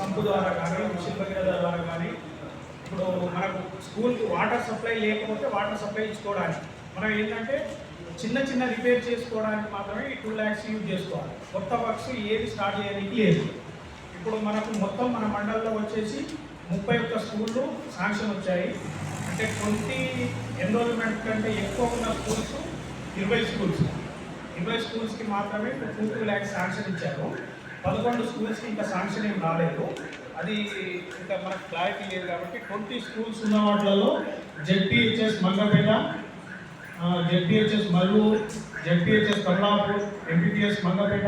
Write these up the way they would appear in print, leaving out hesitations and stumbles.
పంపు ద్వారా కానీ మిషన్ భగీరథ ద్వారా కానీ ఇప్పుడు మనకు స్కూల్కి వాటర్ సప్లై లేకపోతే వాటర్ సప్లై ఇచ్చుకోవడానికి మనం ఏంటంటే చిన్న చిన్న రిపేర్ చేసుకోవడానికి మాత్రమే ఈ 2 lakhs యూజ్ చేసుకోవాలి. కొత్త వర్క్స్ ఏది స్టార్ట్ చేయడానికి లేదు. ఇప్పుడు మనకు మొత్తం మన మండలంలో వచ్చేసి 31 స్కూళ్ళు శాంక్షన్ వచ్చాయి. అంటే 20 ఎన్రోల్మెంట్ కంటే ఎక్కువ ఉన్న స్కూల్స్ 20 స్కూల్స్కి మాత్రమే 2 lakhs శాంక్షన్ ఇచ్చారు. 11 స్కూల్స్కి ఇంకా శాంక్షన్ ఏం రాలేదు. అది ఇంకా మనకు క్లారిటీ లేదు కాబట్టి 20 స్కూల్స్ ఉన్న వాటిలలో ZPHS Mangapeta, ZPHS Malluru, ZPHS Kamalapur, MPPS Mangapeta,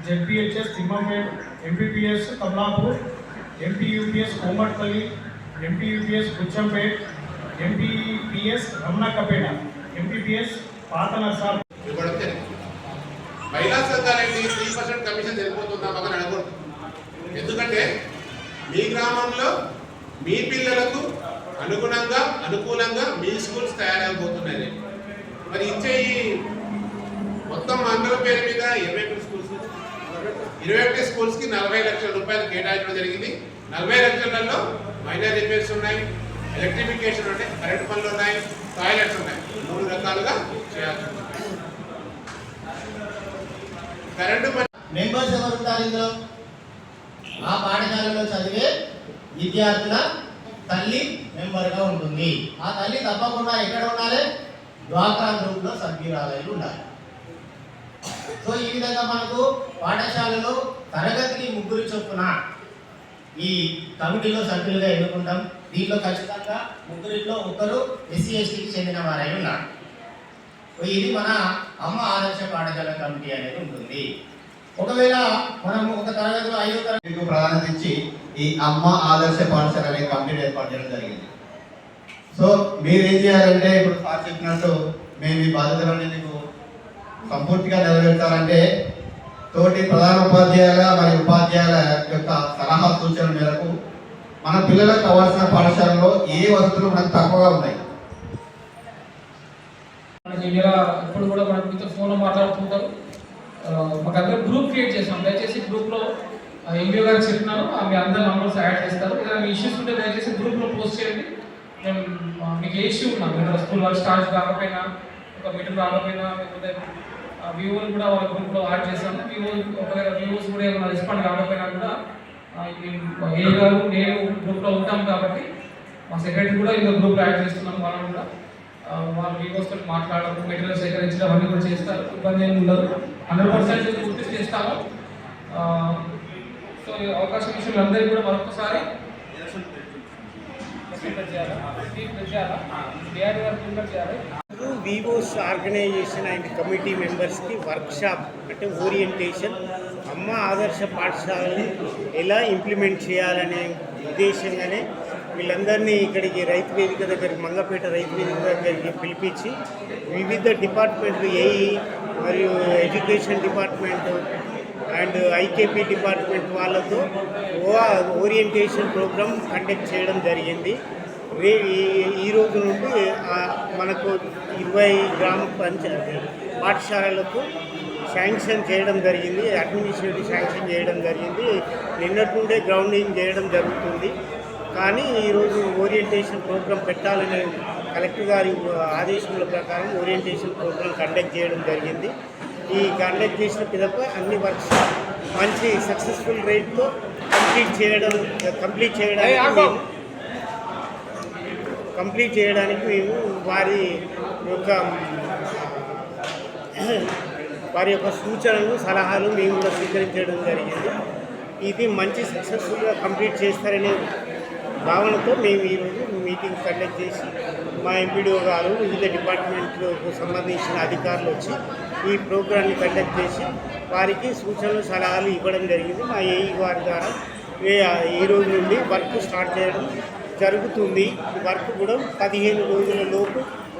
ZPHS Thimmampet, MPPS Kamalapur, MPUPS Komatpalli, MPUPS Buchampet, MPPS Ramanakkapeta, MPPS పాత నర్సార్. మహిళా సంఘాలకి 3% కమిషన్ సరిపోతుందా పక్కన అడగకూడదు. ఎందుకంటే మీ గ్రామంలో మీ పిల్లలకు అనుకూలంగా మీ స్కూల్స్ తయారైపోతున్నాయి. మరి ఇచ్చే మొత్తం మండలం పేరు మీద 21 స్కూల్స్కి 40 లక్షల రూపాయలు కేటాయించడం జరిగింది. 40 లక్షలలో మైనర్ రిపేర్స్ ఉన్నాయి, ఎలక్ట్రిఫికేషన్ ఉన్నాయి, కరెంట్ పనులు ఉన్నాయి, టాయిలెట్స్ ఉన్నాయి. 3 రకాలుగా చేయాల్సి ఉంటుంది. కరెంటు మెంబర్స్ ఎవరు ఉంటారు ఇందులో? ఆ పాఠశాలలో చదివే విద్యార్థుల తల్లి మెంబర్గా ఉంటుంది. ఆ తల్లి తప్పకుండా ఎక్కడ ఉండాలి? డ్వాక్రా గ్రూప్లో సభ్యురాలై ఉండాలి. సో ఈ విధంగా మనకు పాఠశాలలో తరగతికి 3 చొప్పున ఈ కమిటీలో సభ్యులుగా ఎన్నుకుంటాం. దీంట్లో ఖచ్చితంగా 3లో 1 ఎస్సీ ఎస్టీకి చెందిన వారై ఉన్నారు. ఇది మన అమ్మ ఆదర్శ పాఠశాల కమిటీ అనేది ఉంటుంది. ఒకవేళ మనం ఒక తరగతిలో 5వ తరగతికి ప్రాధాన్యత ఇచ్చి ఈ అమ్మ ఆదర్శ పాఠశాల అనే కమిటీని ఏర్పాటు చేయడం జరిగింది. సో మీరు ఏం చేయాలంటే ఇప్పుడు సార్ చెప్పినట్టు మేము ఈ బాధ్యతలన్నీ మీకు సంపూర్తిగా నెరవేర్చాలంటే తోటి ప్రధాన ఉపాధ్యాయుల మరియు ఉపాధ్యాయుల యొక్క సలహా సూచనల మేరకు మన పిల్లలకు కావాల్సిన పాఠశాలలో ఏ వసతులు మనకు తక్కువగా ఉన్నాయి. ఇప్పుడు కూడా మనకి మీతో ఫోన్లో మాట్లాడుతుంటారు. మాకు అందరూ గ్రూప్ క్రియేట్ చేసాం. దయచేసి గ్రూప్లో ఎంబీఓ గారికి చెప్పినారు, మీ అందరు నంబర్స్ యాడ్ చేస్తారు. ఏదైనా మీ ఇష్యూస్ ఉంటే దయచేసి గ్రూప్లో పోస్ట్ చేయండి. మేము మీకు ఏ ఇష్యూ ఉన్నాం, మీరు స్కూల్ వర్క్ స్టార్ట్ కాకపోయినా, ఒక మీటింగ్ రాకపోయినా, లేకపోతే వ్యూవర్లు కూడా వాళ్ళ గ్రూప్లో యాడ్ చేసాము. ఒకవేళ వ్యూవర్స్ కూడా ఏమైనా రెస్పాండ్ కాకపోయినా కూడా ఏ గారు నేను గ్రూప్లో ఉంటాం కాబట్టి మా సెక్రటరీ కూడా ఇంకో గ్రూప్లో యాడ్ చేస్తున్నాం. వాళ్ళు కూడా వాళ్ళ వ్యూవర్స్తో మాట్లాడడం, మెటీరియల్ సేకరించడం అవన్నీ కూడా చేస్తారు. ఇబ్బంది ఏమి ఉండదు. 100% పూర్తి చేస్తాము. సో అవకాశం విషయంలో అందరికీ కూడా మరొకసారి వివోస్ ఆర్గనైజేషన్ అండ్ కమిటీ మెంబర్స్కి వర్క్షాప్ అంటే ఓరియంటేషన్ అమ్మ ఆదర్శ పాఠశాలను ఎలా ఇంప్లిమెంట్ చేయాలనే ఉద్దేశంగానే వీళ్ళందరినీ ఇక్కడికి రైతు వేదిక దగ్గరికి, మంగపేట రైతు వేదిక దగ్గరికి పిలిపించి వివిధ డిపార్ట్మెంట్లు ఏఈ మరియు education department and IKP department వాళ్ళతో ఓరియంటేషన్ ప్రోగ్రామ్ కండక్ట్ చేయడం జరిగింది. ఈ రోజు నుండి మనకు 20 గ్రామ పంచాయతీ పాఠశాలలకు శాంక్షన్ చేయడం జరిగింది, అడ్మినిస్ట్రేటివ్ శాంక్షన్ చేయడం జరిగింది. నిన్నటి నుండే గ్రౌండింగ్ చేయడం జరుగుతుంది. కానీ ఈరోజు ఓరియంటేషన్ ప్రోగ్రామ్ పెట్టాలనే కలెక్టర్ గారి ఆదేశముల ప్రకారం ఓరియంటేషన్ ప్రోగ్రామ్ కండక్ట్ చేయడం జరిగింది. ఈ కండక్ట్ చేసిన పిదప అన్ని వర్క్స్ మంచి సక్సెస్ఫుల్ రేట్తో కంప్లీట్ చేయడానికి మేము వారి యొక్క సూచనలు, సలహాలు మేము కూడా స్వీకరించడం జరిగింది. ఇది మంచి సక్సెస్ఫుల్గా కంప్లీట్ చేస్తారనే భావనతో మేము ఈరోజు మీటింగ్ కండక్ట్ చేసి మా ఎంపీడీఓ గారు, వివిధ డిపార్ట్మెంట్లకు సంబంధించిన అధికారులు వచ్చి ఈ ప్రోగ్రాన్ని కండక్ట్ చేసి వారికి సూచనలు, సలహాలు ఇవ్వడం జరిగింది. మా ఏఈ వారి ద్వారా ఈ రోజు నుండి వర్క్ స్టార్ట్ చేయడం జరుగుతుంది. వర్క్ కూడా 15 రోజుల లోపు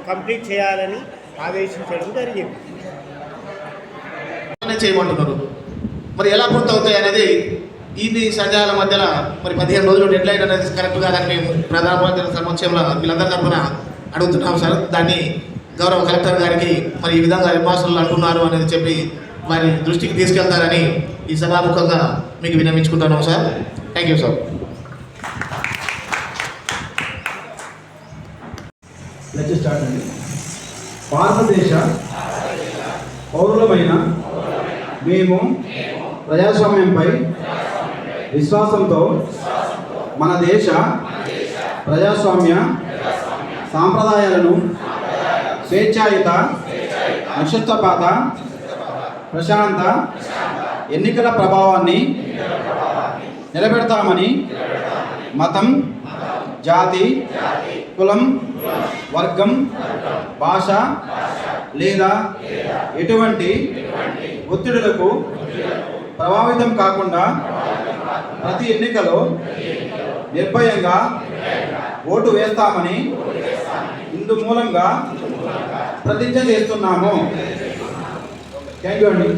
కంప్లీట్ చేయాలని ఆదేశించడం జరిగింది. చేయమంటున్నారు, మరి ఎలా పూర్తవుతాయి అనేది ఈ సంఘాల మధ్యలో మరి 15 రోజులు డెడ్ లైన్ అనేది కరెక్ట్ కాదని మేము ప్రధాన సమక్షంలో వీళ్ళందరి తరఫున అడుగుతున్నాం సార్. దాన్ని గౌరవ కలెక్టర్ గారికి మరి ఈ విధంగా విమర్శలు అంటున్నారు అనేది చెప్పి వారి దృష్టికి తీసుకెళ్తారని ఈ సభాముఖంగా మీకు విన్నవించుకుంటున్నాం sir. Thank you sir. Let's start అండి. భారతదేశ పౌరులమైన మేము ప్రజాస్వామ్యంపై విశ్వాసంతో మన దేశ ప్రజాస్వామ్య సాంప్రదాయాలను స్వేచ్ఛాయుత నిష్పక్షపాత ప్రశాంత ఎన్నికల ప్రభావాన్ని నిలబెడతామని మతం, జాతి, కులం, వర్గం, భాష లేదా ఎటువంటి ఒత్తిడులకు ప్రభావితం కాకుండా ప్రతి ఎన్నికలో నిర్భయంగా ఓటు వేస్తామని ఇందు మూలంగా ప్రతిజ్ఞ చేస్తున్నాము. థ్యాంక్ యూ అండి.